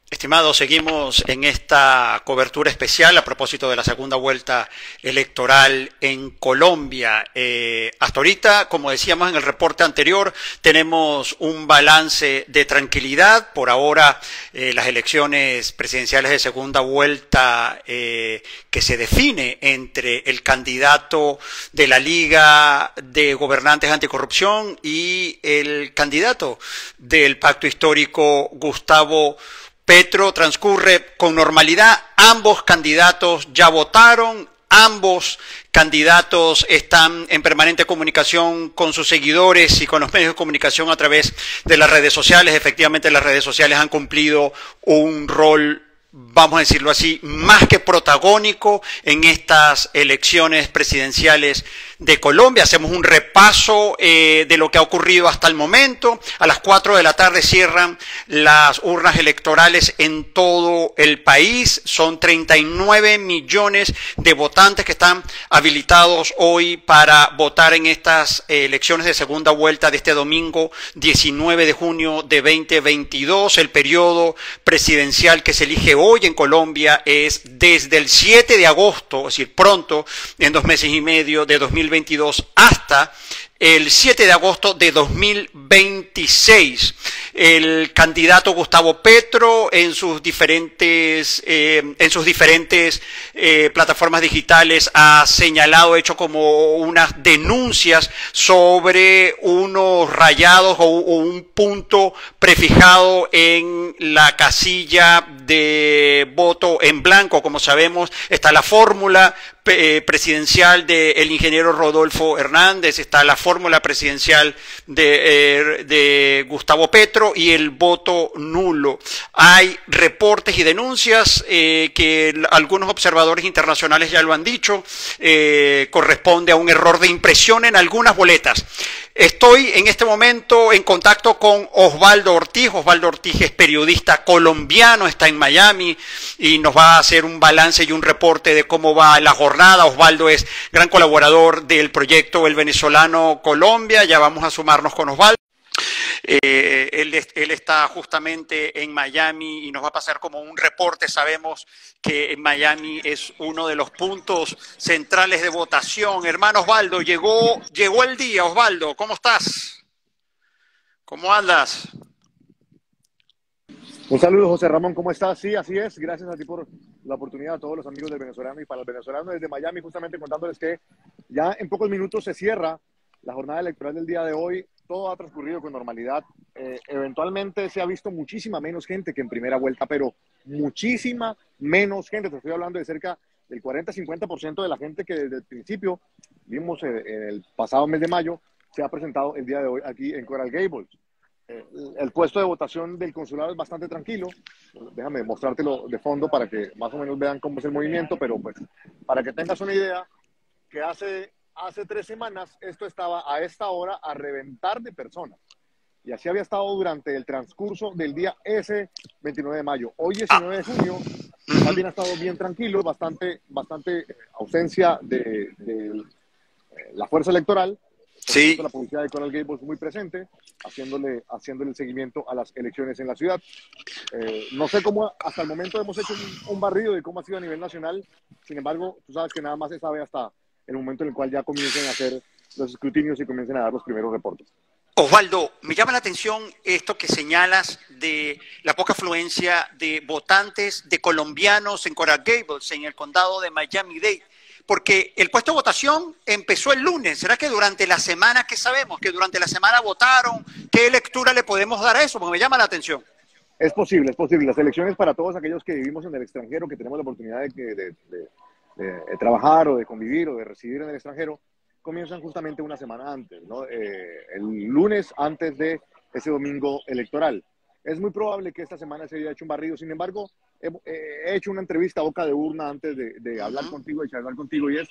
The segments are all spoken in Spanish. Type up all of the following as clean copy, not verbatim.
Estimados, seguimos en esta cobertura especial a propósito de la segunda vuelta electoral en Colombia. Hasta ahorita, como decíamos en el reporte anterior, tenemos un balance de tranquilidad. Por ahora, las elecciones presidenciales de segunda vuelta que se define entre el candidato de la Liga de Gobernantes Anticorrupción y el candidato del Pacto Histórico, Gustavo Petro, transcurre con normalidad. Ambos candidatos ya votaron, ambos candidatos están en permanente comunicación con sus seguidores y con los medios de comunicación a través de las redes sociales. Efectivamente, las redes sociales han cumplido un rol, vamos a decirlo así, más que protagónico en estas elecciones presidenciales de Colombia. Hacemos un repaso de lo que ha ocurrido hasta el momento. A las 4 de la tarde cierran las urnas electorales en todo el país. Son 39 millones de votantes que están habilitados hoy para votar en estas elecciones de segunda vuelta de este domingo 19 de junio de 2022. El periodo presidencial que se elige hoy en Colombia es desde el 7 de agosto, es decir, pronto, en 2 meses y medio de 2022, hasta el 7 de agosto de 2026. El candidato Gustavo Petro en sus diferentes plataformas digitales ha señalado, hecho como unas denuncias sobre unos rayados o un punto prefijado en la casilla de voto en blanco. Como sabemos, está la fórmula presidencial del ingeniero Rodolfo Hernández, está la fórmula presidencial de Gustavo Petro y el voto nulo. Hay reportes y denuncias que algunos observadores internacionales ya lo han dicho, corresponde a un error de impresión en algunas boletas. Estoy en este momento en contacto con Osvaldo Ortiz. Osvaldo Ortiz es periodista colombiano, está en Miami y nos va a hacer un balance y un reporte de cómo va la jornada. Osvaldo es gran colaborador del proyecto El Venezolano Colombia. Ya vamos a sumarnos con Osvaldo. Él está justamente en Miami y nos va a pasar como un reporte. Sabemos que en Miami es uno de los puntos centrales de votación. Hermano Osvaldo, llegó el día. Osvaldo, ¿cómo estás? ¿Cómo andas? Un saludo, José Ramón, ¿cómo estás? Sí, así es. Gracias a ti por la oportunidad, a todos los amigos del venezolano y para el venezolano desde Miami, justamente contándoles que ya en pocos minutos se cierra la jornada electoral del día de hoy. Todo ha transcurrido con normalidad. Eventualmente se ha visto muchísima menos gente que en primera vuelta, pero muchísima menos gente. Te estoy hablando de cerca del 40-50% de la gente que desde el principio vimos en el pasado mes de mayo se ha presentado el día de hoy aquí en Coral Gables. El puesto de votación del consulado es bastante tranquilo. Déjame mostrártelo de fondo para que más o menos vean cómo es el movimiento, pero pues para que tengas una idea, que hace 3 semanas esto estaba a esta hora a reventar de personas. Y así había estado durante el transcurso del día ese 29 de mayo. Hoy 19 de junio, más bien ha estado bien tranquilo, bastante ausencia de la fuerza electoral. Por Sí. supuesto, la policía de Coral Gables muy presente, haciéndole el seguimiento a las elecciones en la ciudad. No sé cómo hasta el momento hemos hecho un barrido de cómo ha sido a nivel nacional. Sin embargo, tú sabes que nada más se sabe hasta el momento en el cual ya comiencen a hacer los escrutinios y comiencen a dar los primeros reportes. Osvaldo, me llama la atención esto que señalas de la poca afluencia de votantes de colombianos en Coral Gables, en el condado de Miami-Dade, porque el puesto de votación empezó el lunes. ¿Será que durante la semana, qué sabemos? ¿Que durante la semana votaron? ¿Qué lectura le podemos dar a eso? Porque me llama la atención. Es posible, es posible. Las elecciones para todos aquellos que vivimos en el extranjero, que tenemos la oportunidad de trabajar o de convivir o de residir en el extranjero, comienzan justamente una semana antes, ¿no? El lunes antes de ese domingo electoral. Es muy probable que esta semana se haya hecho un barrido. Sin embargo, he hecho una entrevista a boca de urna antes de hablar contigo y charlar contigo, y es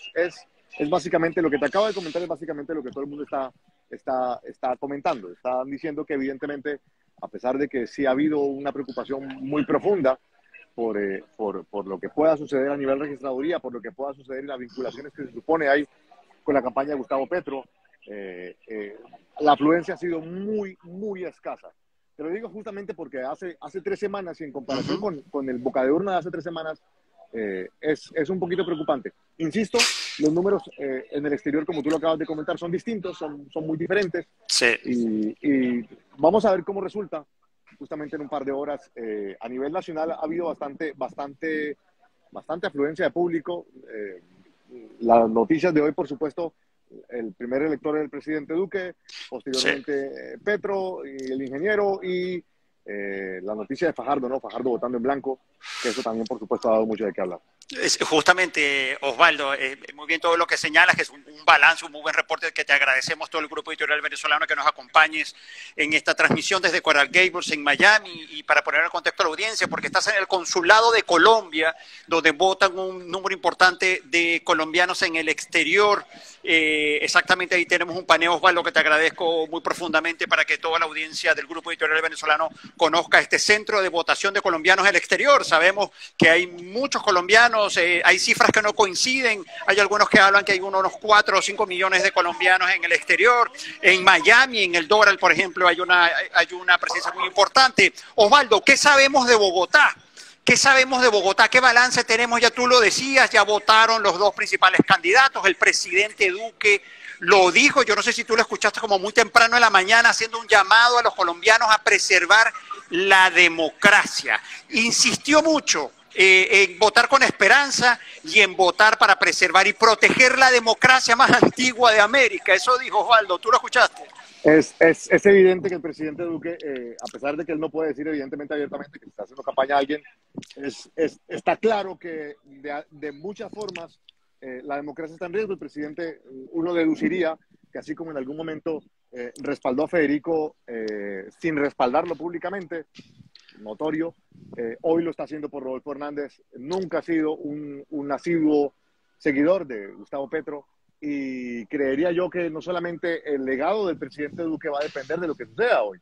básicamente lo que te acabo de comentar, es básicamente lo que todo el mundo está comentando. Están diciendo que evidentemente, a pesar de que sí ha habido una preocupación muy profunda por lo que pueda suceder a nivel registraduría, por lo que pueda suceder en las vinculaciones que se supone hay con la campaña de Gustavo Petro, la afluencia ha sido muy, muy escasa. Te lo digo justamente porque hace 3 semanas, y en comparación con el boca de urna de hace 3 semanas, es un poquito preocupante. Insisto, los números en el exterior, como tú lo acabas de comentar, son distintos, son muy diferentes, Sí. y vamos a ver cómo resulta justamente en un par de horas. A nivel nacional ha habido bastante afluencia de público. Las noticias de hoy, por supuesto, el primer elector del presidente Duque, Sí. posteriormente Petro y el ingeniero, y la noticia de Fajardo, ¿no? Fajardo votando en blanco, que eso también, por supuesto, ha dado mucho de qué hablar. Justamente, Osvaldo, muy bien todo lo que señalas, que es un balance, un muy buen reporte, que te agradecemos todo el grupo editorial venezolano que nos acompañes en esta transmisión desde Coral Gables en Miami, y para poner en contexto a la audiencia, porque estás en el consulado de Colombia, donde votan un número importante de colombianos en el exterior. Exactamente ahí tenemos un paneo, Osvaldo, que te agradezco muy profundamente, para que toda la audiencia del grupo editorial venezolano conozca este centro de votación de colombianos en el exterior. Sabemos que hay muchos colombianos, hay cifras que no coinciden, hay algunos que hablan que hay unos 4 o 5 millones de colombianos en el exterior. En Miami, en el Doral, por ejemplo, hay una presencia muy importante. Osvaldo, ¿qué sabemos de Bogotá? ¿Qué sabemos de Bogotá? ¿Qué balance tenemos? Ya tú lo decías, ya votaron los dos principales candidatos, el presidente Duque lo dijo, yo no sé si tú lo escuchaste como muy temprano en la mañana, haciendo un llamado a los colombianos a preservar la democracia. Insistió mucho en votar con esperanza y en votar para preservar y proteger la democracia más antigua de América. Eso dijo Osvaldo, ¿tú lo escuchaste? Es evidente que el presidente Duque, a pesar de que él no puede decir evidentemente abiertamente que está haciendo campaña a alguien, está claro que de muchas formas la democracia está en riesgo. El presidente, uno deduciría que así como en algún momento respaldó a Federico sin respaldarlo públicamente, notorio, hoy lo está haciendo por Rodolfo Hernández. Nunca ha sido un asiduo seguidor de Gustavo Petro, y creería yo que no solamente el legado del presidente Duque va a depender de lo que suceda hoy.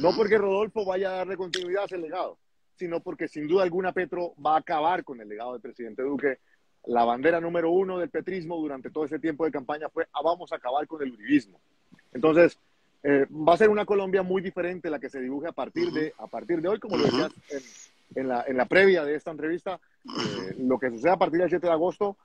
No porque Rodolfo vaya a darle continuidad a ese legado, sino porque sin duda alguna Petro va a acabar con el legado del presidente Duque. La bandera número 1 del petrismo durante todo ese tiempo de campaña fue: vamos a acabar con el uribismo. Entonces, va a ser una Colombia muy diferente la que se dibuje a partir de hoy, como lo decías en la previa de esta entrevista. Lo que suceda a partir del 7 de agosto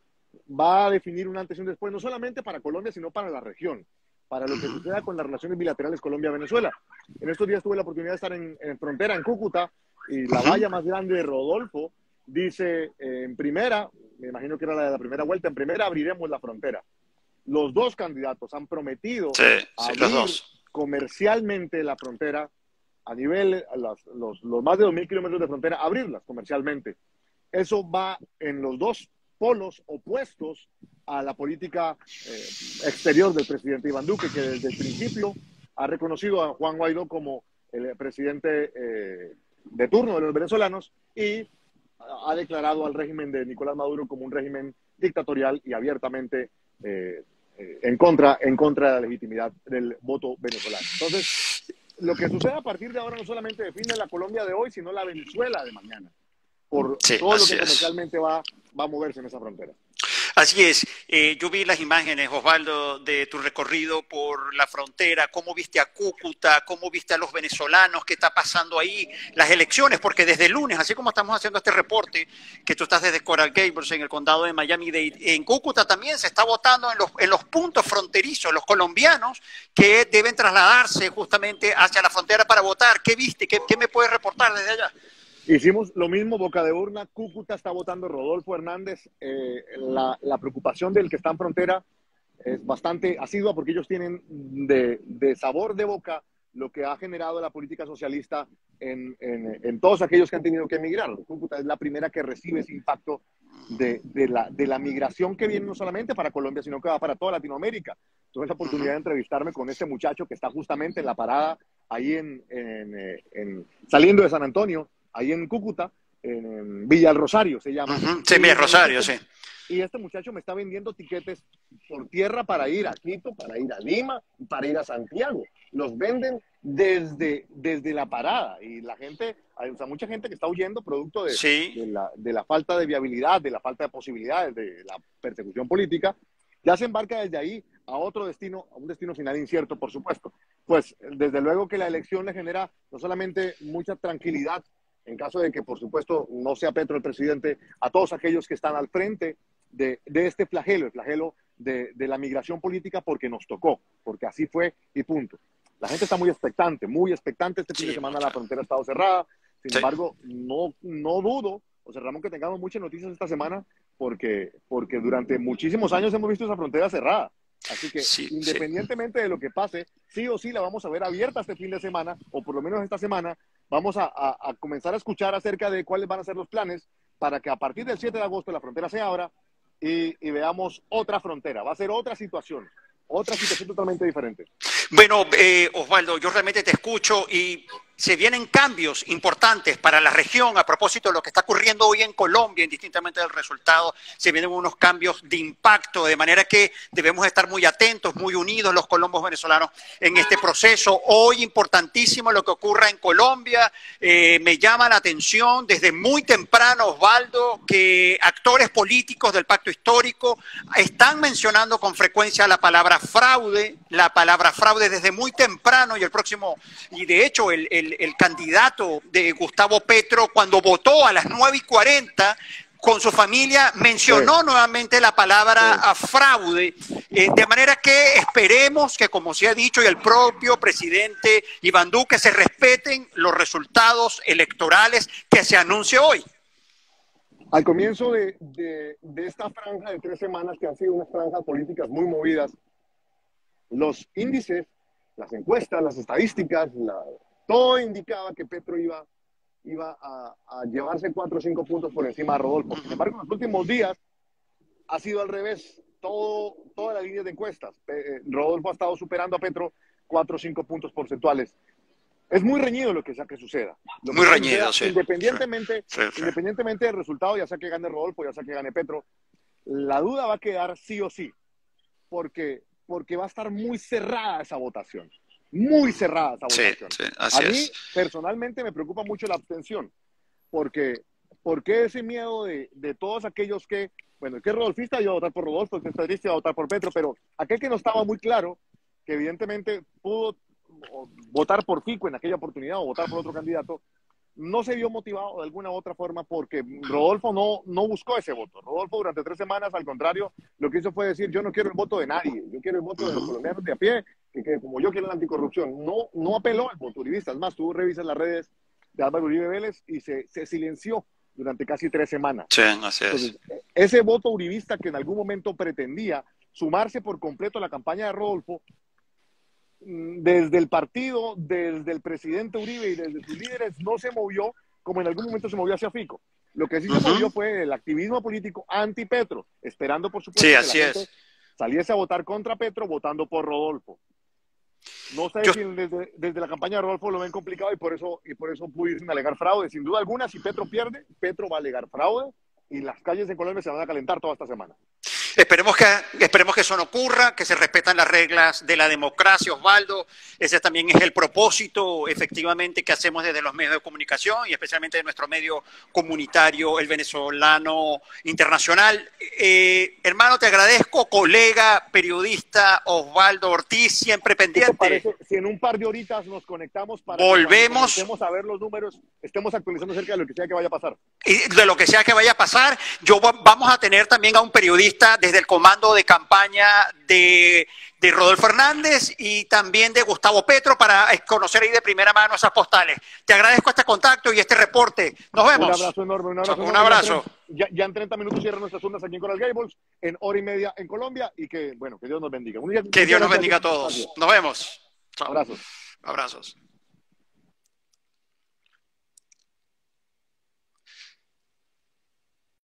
va a definir un antes y un después, no solamente para Colombia, sino para la región, para lo que suceda con las relaciones bilaterales Colombia-Venezuela. En estos días tuve la oportunidad de estar en frontera, en Cúcuta, y la valla más grande de Rodolfo dice en primera, me imagino que era la de la primera vuelta, en primera abriremos la frontera. Los dos candidatos han prometido Los abrir dos. comercialmente la frontera a nivel, los más de 2.000 kilómetros de frontera, abrirlas comercialmente. Eso va en los dos polos opuestos a la política exterior del presidente Iván Duque, que desde el principio ha reconocido a Juan Guaidó como el presidente de turno de los venezolanos, y ha declarado al régimen de Nicolás Maduro como un régimen dictatorial y abiertamente en contra de la legitimidad del voto venezolano. Entonces, lo que suceda a partir de ahora no solamente define la Colombia de hoy, sino la Venezuela de mañana, por todo lo que comercialmente va a moverse en esa frontera. Así es. Yo vi las imágenes, Osvaldo, de tu recorrido por la frontera, cómo viste a Cúcuta, cómo viste a los venezolanos, qué está pasando ahí, las elecciones, porque desde el lunes, así como estamos haciendo este reporte, que tú estás desde Coral Gables, en el condado de Miami-Dade, en Cúcuta también se está votando en los puntos fronterizos, los colombianos que deben trasladarse justamente hacia la frontera para votar. ¿Qué viste? ¿Qué me puedes reportar desde allá? Hicimos lo mismo, boca de urna. Cúcuta está votando Rodolfo Hernández. La preocupación del que está en frontera es bastante asidua, porque ellos tienen de sabor de boca lo que ha generado la política socialista en todos aquellos que han tenido que emigrar. Cúcuta es la primera que recibe ese impacto de la migración, que viene no solamente para Colombia, sino que va para toda Latinoamérica. Tuve la oportunidad de entrevistarme con este muchacho que está justamente en la parada ahí saliendo de San Antonio, ahí en Cúcuta, en Villa del Rosario se llama. Sí, Villa del Rosario, sí. Y este muchacho me está vendiendo tiquetes por tierra para ir a Quito, para ir a Lima, para ir a Santiago. Los venden desde la parada, y la gente, o sea, mucha gente que está huyendo producto de la falta de viabilidad, de la falta de posibilidades, de la persecución política, ya se embarca desde ahí a otro destino, a un destino final incierto, por supuesto. Pues desde luego que la elección le genera no solamente mucha tranquilidad, en caso de que, por supuesto, no sea Petro el presidente, a todos aquellos que están al frente de este flagelo, el flagelo de la migración política, porque nos tocó, porque así fue y punto. La gente está muy expectante. Este fin de semana la frontera ha estado cerrada. Sin embargo, no dudo, José Ramón, que tengamos muchas noticias esta semana, porque durante muchísimos años hemos visto esa frontera cerrada. Así que, independientemente de lo que pase, sí o sí la vamos a ver abierta este fin de semana, o por lo menos esta semana, vamos a comenzar a escuchar acerca de cuáles van a ser los planes para que a partir del 7 de agosto la frontera se abra y veamos otra frontera. Va a ser otra situación totalmente diferente. Bueno, Osvaldo, yo realmente te escucho y se vienen cambios importantes para la región a propósito de lo que está ocurriendo hoy en Colombia, indistintamente del resultado. Se vienen unos cambios de impacto, de manera que debemos estar muy atentos, muy unidos los colombos venezolanos en este proceso. Hoy importantísimo lo que ocurra en Colombia. Me llama la atención desde muy temprano, Osvaldo, que actores políticos del pacto histórico están mencionando con frecuencia la palabra fraude desde muy temprano, y de hecho el candidato de Gustavo Petro, cuando votó a las 9:40 con su familia, mencionó nuevamente la palabra fraude, de manera que esperemos que, como se ha dicho, y el propio presidente Iván Duque, se respeten los resultados electorales que se anuncia hoy. Al comienzo de esta franja de 3 semanas, que han sido unas franjas políticas muy movidas, los índices, las encuestas, las estadísticas, todo indicaba que Petro iba a llevarse 4 o 5 puntos por encima de Rodolfo. Sin embargo, en los últimos días ha sido al revés. Toda la línea de encuestas. Rodolfo ha estado superando a Petro 4 o 5 puntos porcentuales. Es muy reñido lo que sea que suceda. Muy reñido, sí. Independientemente del resultado, ya sea que gane Rodolfo, ya sea que gane Petro, la duda va a quedar sí o sí. Porque va a estar muy cerrada esa votación. Muy cerrada esa votación. Sí, así a mí, personalmente, me preocupa mucho la abstención. Porque ese miedo de todos aquellos que, bueno, el que es rodolfista iba a votar por Rodolfo, el que es pedrista iba a votar por Petro, pero aquel que no estaba muy claro, que evidentemente pudo votar por Fico en aquella oportunidad o votar por otro candidato, no se vio motivado de alguna u otra forma porque Rodolfo no buscó ese voto. Rodolfo durante 3 semanas, al contrario, lo que hizo fue decir: yo no quiero el voto de nadie, yo quiero el voto de los colombianos de a pie, que como yo quiero la anticorrupción. No apeló al voto uribista. Es más, tú revisas las redes de Álvaro Uribe Vélez y se silenció durante casi 3 semanas. Sí, así es. Entonces, ese voto uribista que en algún momento pretendía sumarse por completo a la campaña de Rodolfo, desde el partido, desde el presidente Uribe y desde sus líderes, no se movió como en algún momento se movió hacia Fico. Lo que sí se movió fue el activismo político anti-Petro, esperando, por supuesto, que la gente saliese a votar contra Petro, votando por Rodolfo. No sé si desde la campaña de Rodolfo lo ven complicado y por eso pudiesen alegar fraude. Sin duda alguna, si Petro pierde, Petro va a alegar fraude y las calles en Colombia se van a calentar toda esta semana. Esperemos que eso no ocurra, que se respetan las reglas de la democracia, Osvaldo. Ese también es el propósito, efectivamente, que hacemos desde los medios de comunicación y especialmente de nuestro medio comunitario, el Venezolano Internacional. Hermano, te agradezco, colega, periodista Osvaldo Ortiz, siempre pendiente. ¿Qué te parece si en un par de horitas nos conectamos para volvemos, que estemos a ver los números, estemos actualizando acerca de lo que sea que vaya a pasar? Y de lo que sea que vaya a pasar, vamos a tener también a un periodista desde el comando de campaña de Rodolfo Hernández y también de Gustavo Petro para conocer ahí de primera mano esas postales. Te agradezco este contacto y este reporte. Nos vemos. Un abrazo enorme. Un abrazo. Ya en 30 minutos cierran nuestras urnas aquí en Coral Gables, en 1:30 en Colombia, y que Dios nos bendiga. Que Dios nos bendiga a todos. Nos vemos. Chao. Abrazos. Abrazos.